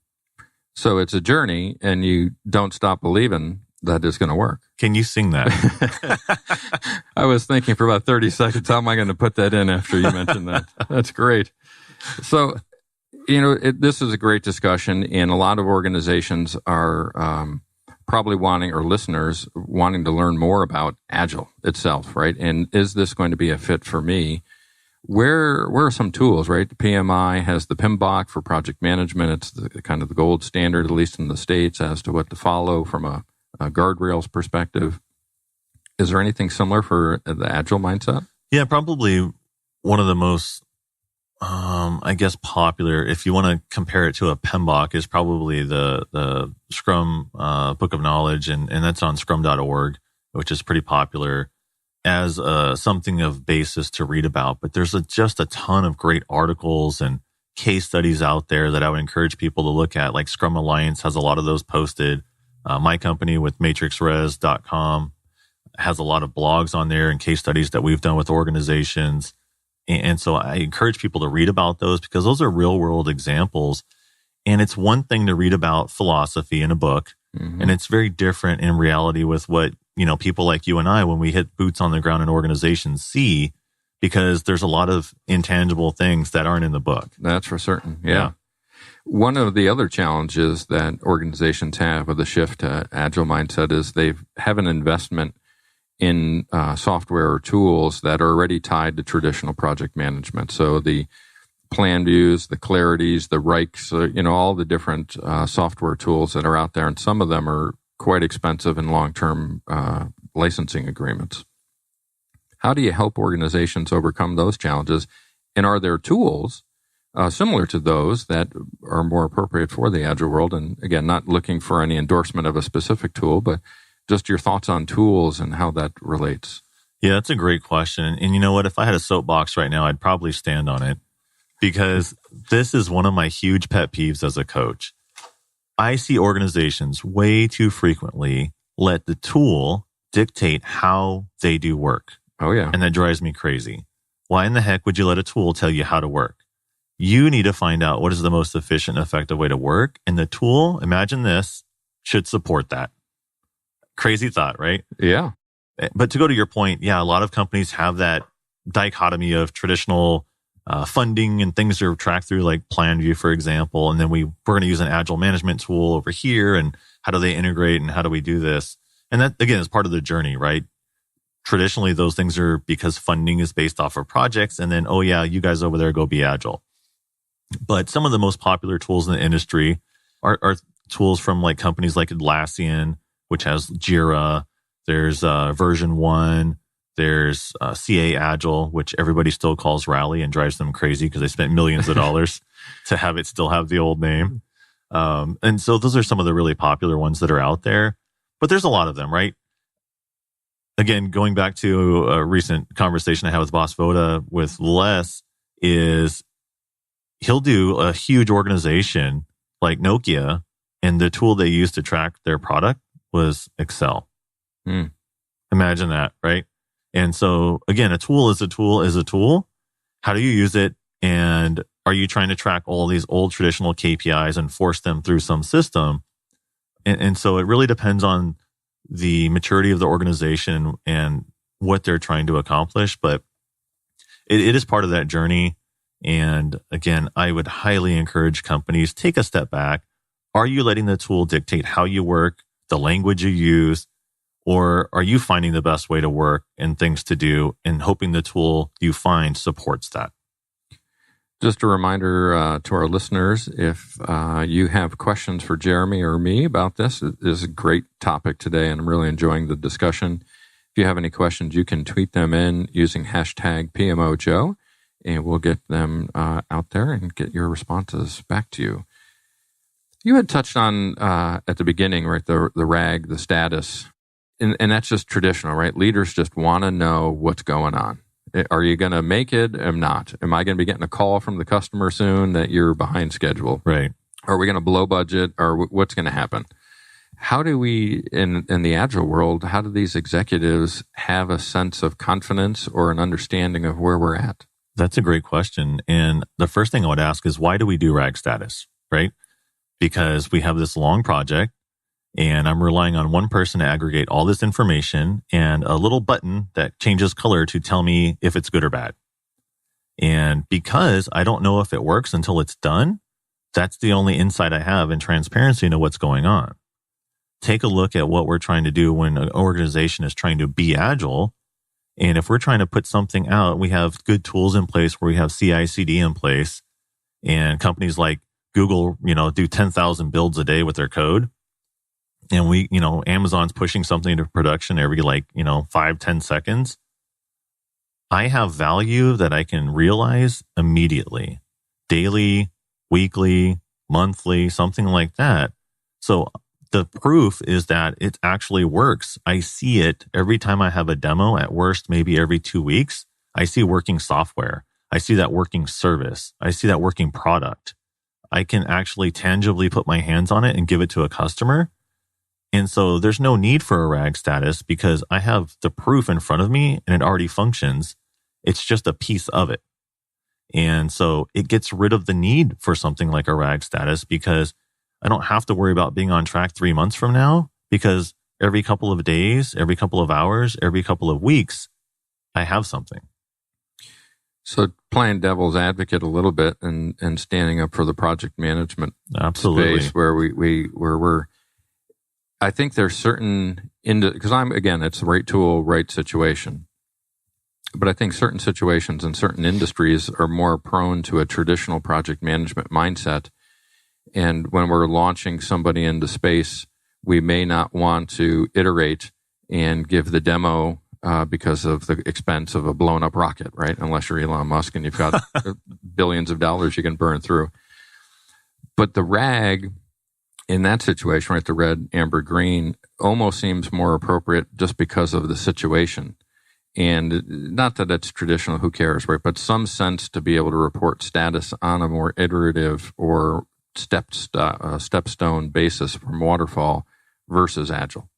So it's a journey, and you don't stop believing that it's going to work. Can you sing that? I was thinking for about 30 seconds, how am I going to put that in after you mentioned that? That's great. So, this is a great discussion, and a lot of organizations are probably wanting, or listeners wanting to learn more about Agile itself, right? And is this going to be a fit for me? Where are some tools, right? The PMI has the PMBOK for project management. It's kind of the gold standard, at least in the States, as to what to follow from a guardrails perspective. Is there anything similar for the Agile mindset? Yeah, probably one of the most, popular, if you want to compare it to a PMBOK, is probably the Scrum Book of Knowledge, and that's on scrum.org, which is pretty popular as something of basis to read about. But there's just a ton of great articles and case studies out there that I would encourage people to look at. Like Scrum Alliance has a lot of those posted. My company with matrixres.com has a lot of blogs on there and case studies that we've done with organizations. And so I encourage people to read about those because those are real world examples. And it's one thing to read about philosophy in a book. Mm-hmm. And it's very different in reality with what, people like you and I, when we hit boots on the ground in organizations, see, because there's a lot of intangible things that aren't in the book. That's for certain. Yeah. One of the other challenges that organizations have with the shift to Agile mindset is they have an investment in software or tools that are already tied to traditional project management. So the plan views, the clarities, the Reichs, all the different software tools that are out there. And some of them are quite expensive in long-term licensing agreements. How do you help organizations overcome those challenges? And are there tools similar to those that are more appropriate for the Agile world? And again, not looking for any endorsement of a specific tool, but just your thoughts on tools and how that relates. Yeah, that's a great question. And you know what? If I had a soapbox right now, I'd probably stand on it because this is one of my huge pet peeves as a coach. I see organizations way too frequently let the tool dictate how they do work. Oh, yeah. And that drives me crazy. Why in the heck would you let a tool tell you how to work? You need to find out what is the most efficient and effective way to work. And the tool, imagine this, should support that. Crazy thought, right? Yeah. But to go to your point, yeah, a lot of companies have that dichotomy of traditional funding and things are tracked through like Plan View, for example. And then we're going to use an Agile management tool over here. And how do they integrate and how do we do this? And that, again, is part of the journey, right? Traditionally, those things are because funding is based off of projects. And then, oh yeah, you guys over there go be Agile. But some of the most popular tools in the industry are tools from like companies like Atlassian, which has Jira. There's version 1. There's CA Agile, which everybody still calls Rally and drives them crazy because they spent millions of dollars to have it still have the old name. And so those are some of the really popular ones that are out there. But there's a lot of them, right? Again, going back to a recent conversation I had with Boss Voda with Les, is he'll do a huge organization like Nokia, and the tool they used to track their product was Excel. Imagine that, right? And so again, a tool is a tool is a tool. How do you use it? And are you trying to track all these old traditional KPIs and force them through some system? And so it really depends on the maturity of the organization and what they're trying to accomplish. But it is part of that journey. And again, I would highly encourage companies, take a step back. Are you letting the tool dictate how you work, the language you use, or are you finding the best way to work and things to do and hoping the tool you find supports that? Just a reminder to our listeners, if you have questions for Jeremy or me about this, it is a great topic today, and I'm really enjoying the discussion. If you have any questions, you can tweet them in using hashtag PMO Joe, and we'll get them out there and get your responses back to you. You had touched on at the beginning, right, the RAG, the status, and that's just traditional, right? Leaders just want to know what's going on. Are you going to make it? Am not? Am I going to be getting a call from the customer soon that you're behind schedule? Right. Are we going to blow budget? Or what's going to happen? How do we, in the Agile world, how do these executives have a sense of confidence or an understanding of where we're at? That's a great question. And the first thing I would ask is, why do we do RAG status, right? Because we have this long project and I'm relying on one person to aggregate all this information and a little button that changes color to tell me if it's good or bad. And because I don't know if it works until it's done, that's the only insight I have and transparency into what's going on. Take a look at what we're trying to do when an organization is trying to be Agile. And if we're trying to put something out, we have good tools in place where we have CI/CD in place, and companies like Google, do 10,000 builds a day with their code. And Amazon's pushing something into production every 5-10 seconds. I have value that I can realize immediately, daily, weekly, monthly, something like that. So the proof is that it actually works. I see it every time I have a demo, at worst, maybe every 2 weeks. I see working software. I see that working service. I see that working product. I can actually tangibly put my hands on it and give it to a customer. And so there's no need for a RAG status because I have the proof in front of me and it already functions. It's just a piece of it. And so it gets rid of the need for something like a RAG status because I don't have to worry about being on track 3 months from now, because every couple of days, every couple of hours, every couple of weeks, I have something. So playing devil's advocate a little bit and standing up for the project management space where we're, I think there's certain, because it's the right tool, right situation. But I think certain situations and certain industries are more prone to a traditional project management mindset. And when we're launching somebody into space, we may not want to iterate and give the demo because of the expense of a blown up rocket, right? Unless you're Elon Musk and you've got billions of dollars you can burn through. But the RAG in that situation, right, the red, amber, green, almost seems more appropriate just because of the situation. And not that it's traditional, who cares, right? But some sense to be able to report status on a more iterative or stepstone basis from Waterfall versus Agile.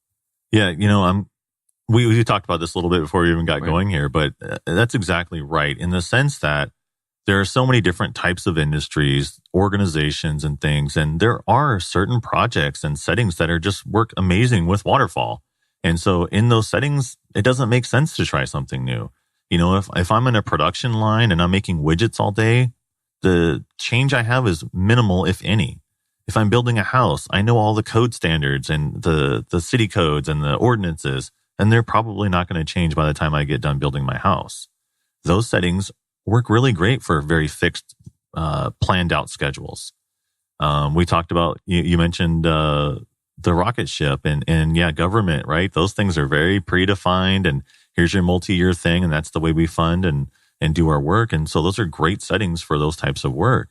Yeah, we talked about this a little bit before we even got going here, but that's exactly right in the sense that there are so many different types of industries, organizations, and things, and there are certain projects and settings that are just work amazing with Waterfall. And so in those settings, it doesn't make sense to try something new. If I'm in a production line and I'm making widgets all day, the change I have is minimal, if any. If I'm building a house, I know all the code standards and the city codes and the ordinances, and they're probably not going to change by the time I get done building my house. Those settings work really great for very fixed, planned out schedules. We talked about, you mentioned the rocket ship and government, right? Those things are very predefined, and here's your multi-year thing, and that's the way we fund and do our work. And so those are great settings for those types of work.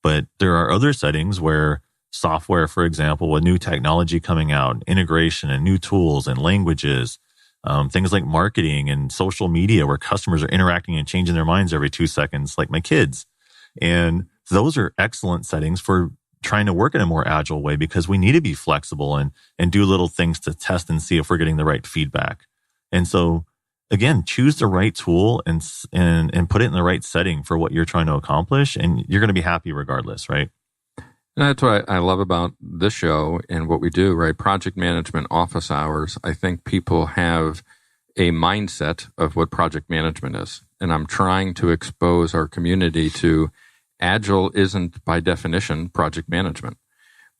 But there are other settings where software, for example, with new technology coming out, integration and new tools and languages, things like marketing and social media where customers are interacting and changing their minds every 2 seconds, like my kids. And those are excellent settings for trying to work in a more agile way because we need to be flexible and do little things to test and see if we're getting the right feedback. And so, again, choose the right tool and put it in the right setting for what you're trying to accomplish, and you're going to be happy regardless, right? And that's what I love about this show and what we do, right? Project management office hours. I think people have a mindset of what project management is. And I'm trying to expose our community to Agile isn't by definition project management.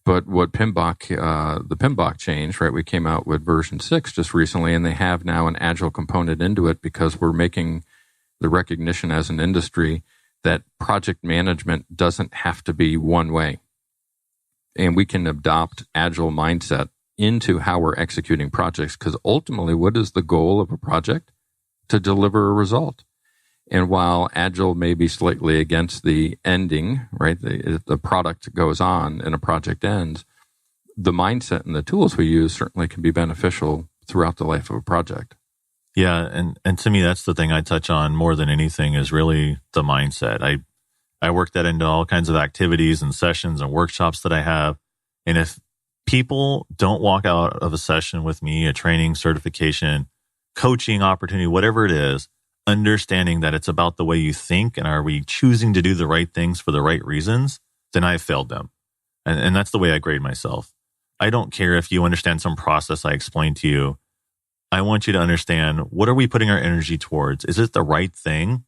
But what the PMBOK change, right? We came out with version 6 just recently, and they have now an Agile component into it because we're making the recognition as an industry that project management doesn't have to be one way. And we can adopt Agile mindset into how we're executing projects, because ultimately, what is the goal of a project? To deliver a result. And while Agile may be slightly against the ending, right, the product goes on and a project ends, the mindset and the tools we use certainly can be beneficial throughout the life of a project. Yeah, and to me, that's the thing I touch on more than anything is really the mindset. I work that into all kinds of activities and sessions and workshops that I have. And if people don't walk out of a session with me, a training, certification, coaching opportunity, whatever it is, understanding that it's about the way you think and are we choosing to do the right things for the right reasons, then I've failed them. And that's the way I grade myself. I don't care if you understand some process I explained to you. I want you to understand, what are we putting our energy towards? Is it the right thing?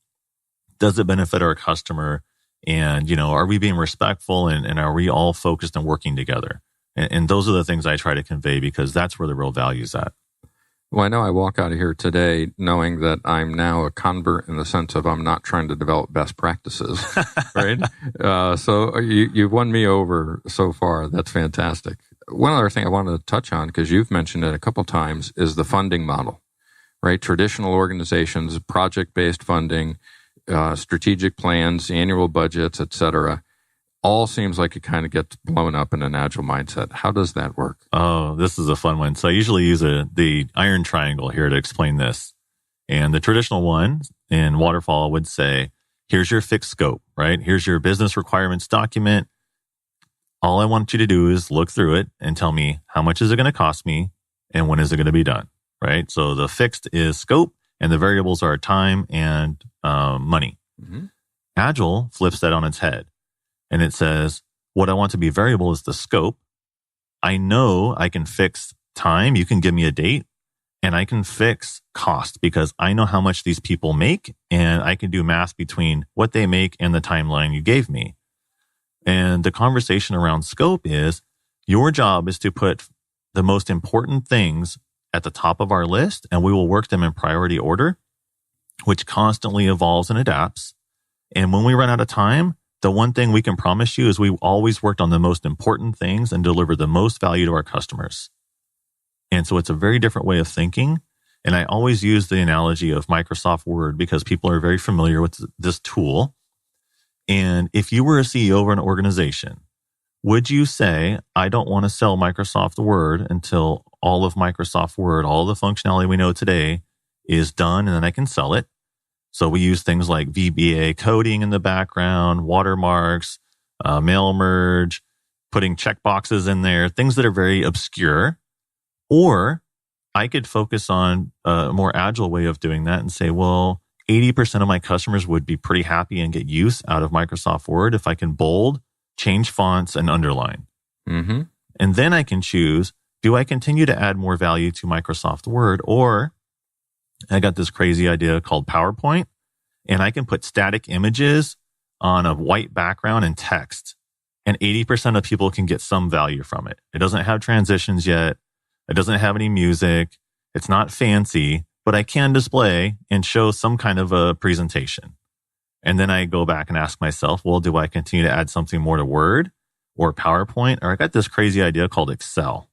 Does it benefit our customer? And, are we being respectful and are we all focused and working together? And those are the things I try to convey because that's where the real value is at. Well, I know I walk out of here today knowing that I'm now a convert in the sense of I'm not trying to develop best practices, right? So you've won me over so far. That's fantastic. One other thing I wanted to touch on, because you've mentioned it a couple times, is the funding model, right? Traditional organizations, project-based funding, strategic plans, annual budgets, et cetera, all seems like it kind of gets blown up in an agile mindset. How does that work? Oh, this is a fun one. So I usually use the iron triangle here to explain this. And the traditional one in Waterfall would say, here's your fixed scope, right? Here's your business requirements document. All I want you to do is look through it and tell me how much is it going to cost me and when is it going to be done, right? So the fixed is scope and the variables are time and money. Mm-hmm. Agile flips that on its head. And it says, what I want to be variable is the scope. I know I can fix time. You can give me a date and I can fix cost because I know how much these people make and I can do math between what they make and the timeline you gave me. And the conversation around scope is your job is to put the most important things at the top of our list and we will work them in priority order, which constantly evolves and adapts. And when we run out of time, the one thing we can promise you is we always worked on the most important things and deliver the most value to our customers. And so it's a very different way of thinking. And I always use the analogy of Microsoft Word because people are very familiar with this tool. And if you were a CEO of an organization, would you say, I don't want to sell Microsoft Word until all of Microsoft Word, all the functionality we know today is done and then I can sell it? So we use things like VBA coding in the background, watermarks, mail merge, putting checkboxes in there, things that are very obscure. Or I could focus on a more agile way of doing that and say, well, 80% of my customers would be pretty happy and get use out of Microsoft Word if I can bold, change fonts, and underline. Mm-hmm. And then I can choose, do I continue to add more value to Microsoft Word, or I got this crazy idea called PowerPoint, and I can put static images on a white background and text, and 80% of people can get some value from it. It doesn't have transitions yet. It doesn't have any music. It's not fancy, but I can display and show some kind of a presentation. And then I go back and ask myself, well, do I continue to add something more to Word or PowerPoint? Or I got this crazy idea called Excel.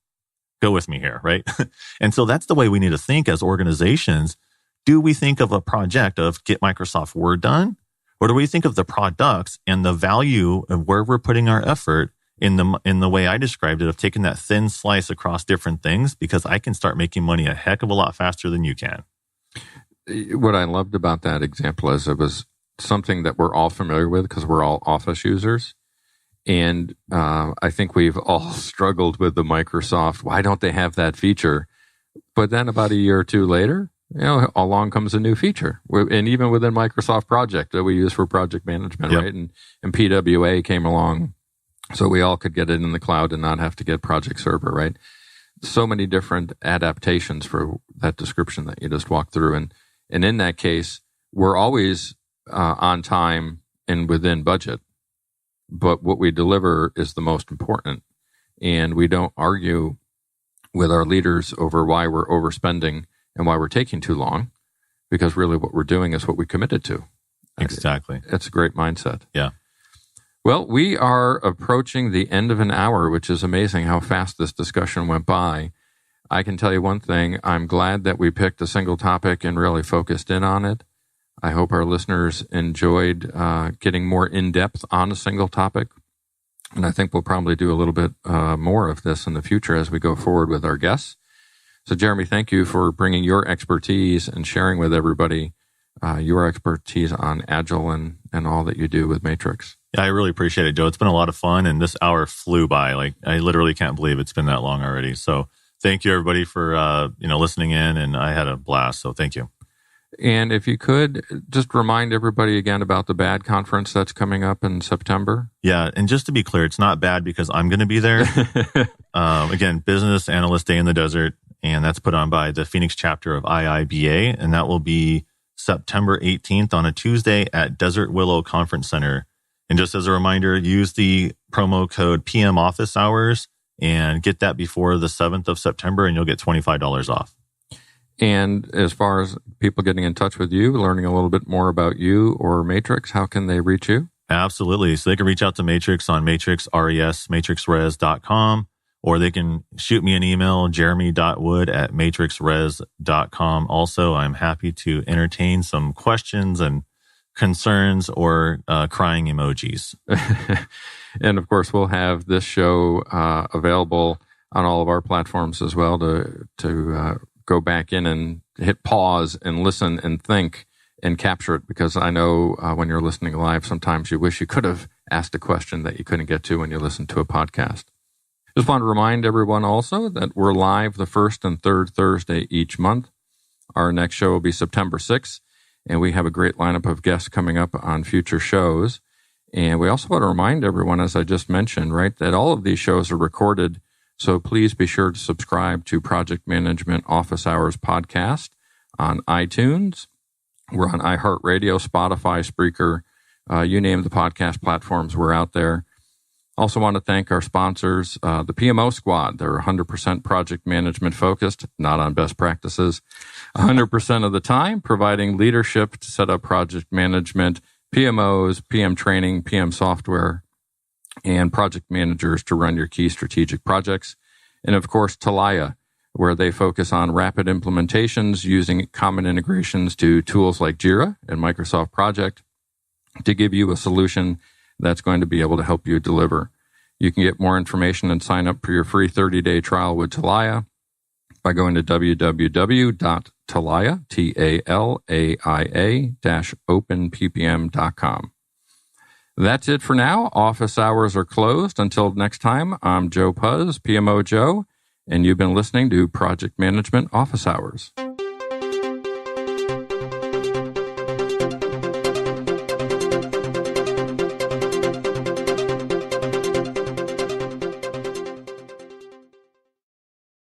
Go with me here, right? And so that's the way we need to think as organizations. Do we think of a project of get Microsoft Word done? Or do we think of the products and the value of where we're putting our effort in the way I described it, of taking that thin slice across different things, because I can start making money a heck of a lot faster than you can. What I loved about that example is it was something that we're all familiar with because we're all Office users. And I think we've all struggled with the Microsoft, why don't they have that feature? But then about a year or two later, along comes a new feature. And even within Microsoft Project that we use for project management, yep. Right? And PWA came along so we all could get it in the cloud and not have to get Project Server, right? So many different adaptations for that description that you just walked through. And in that case, we're always on time and within budget. But what we deliver is the most important. And we don't argue with our leaders over why we're overspending and why we're taking too long, because really what we're doing is what we committed to. Exactly. It's a great mindset. Yeah. Well, we are approaching the end of an hour, which is amazing how fast this discussion went by. I can tell you one thing. I'm glad that we picked a single topic and really focused in on it. I hope our listeners enjoyed getting more in-depth on a single topic. And I think we'll probably do a little bit more of this in the future as we go forward with our guests. So, Jeremy, thank you for bringing your expertise and sharing with everybody your expertise on Agile and all that you do with Matrix. Yeah, I really appreciate it, Joe. It's been a lot of fun, and this hour flew by. Like, I literally can't believe it's been that long already. So thank you, everybody, for listening in, and I had a blast, so thank you. And if you could, just remind everybody again about the BAD conference that's coming up in September. Yeah, and just to be clear, it's not bad because I'm going to be there. Again, Business Analyst Day in the Desert, and that's put on by the Phoenix chapter of IIBA, and that will be September 18th on a Tuesday at Desert Willow Conference Center. And just as a reminder, use the promo code PM Office Hours and get that before the 7th of September, and you'll get $25 off. And as far as people getting in touch with you, learning a little bit more about you or Matrix, how can they reach you? Absolutely. So they can reach out to Matrix on matrixres.com, or they can shoot me an email, jeremy.wood@matrixres.com. Also, I'm happy to entertain some questions and concerns or crying emojis. And of course, we'll have this show available on all of our platforms as well to go back in and hit pause and listen and think and capture it, because I know when you're listening live, sometimes you wish you could have asked a question that you couldn't get to when you listen to a podcast. Just want to remind everyone also that we're live the first and third Thursday each month. Our next show will be September 6th, and we have a great lineup of guests coming up on future shows. And we also want to remind everyone, as I just mentioned, right, that all of these shows are recorded. So please be sure to subscribe to Project Management Office Hours podcast on iTunes. We're on iHeartRadio, Spotify, Spreaker, you name the podcast platforms, we're out there. Also want to thank our sponsors, the PMO Squad. They're 100% project management focused, not on best practices. 100% of the time, providing leadership to set up project management, PMOs, PM training, PM software, and project managers to run your key strategic projects. And of course, Talaya, where they focus on rapid implementations using common integrations to tools like Jira and Microsoft Project to give you a solution that's going to be able to help you deliver. You can get more information and sign up for your free 30-day trial with Talaya by going to www.talaya-openppm.com. That's it for now. Office hours are closed. Until next time, I'm Joe Pusz, PMO Joe, and you've been listening to Project Management Office Hours.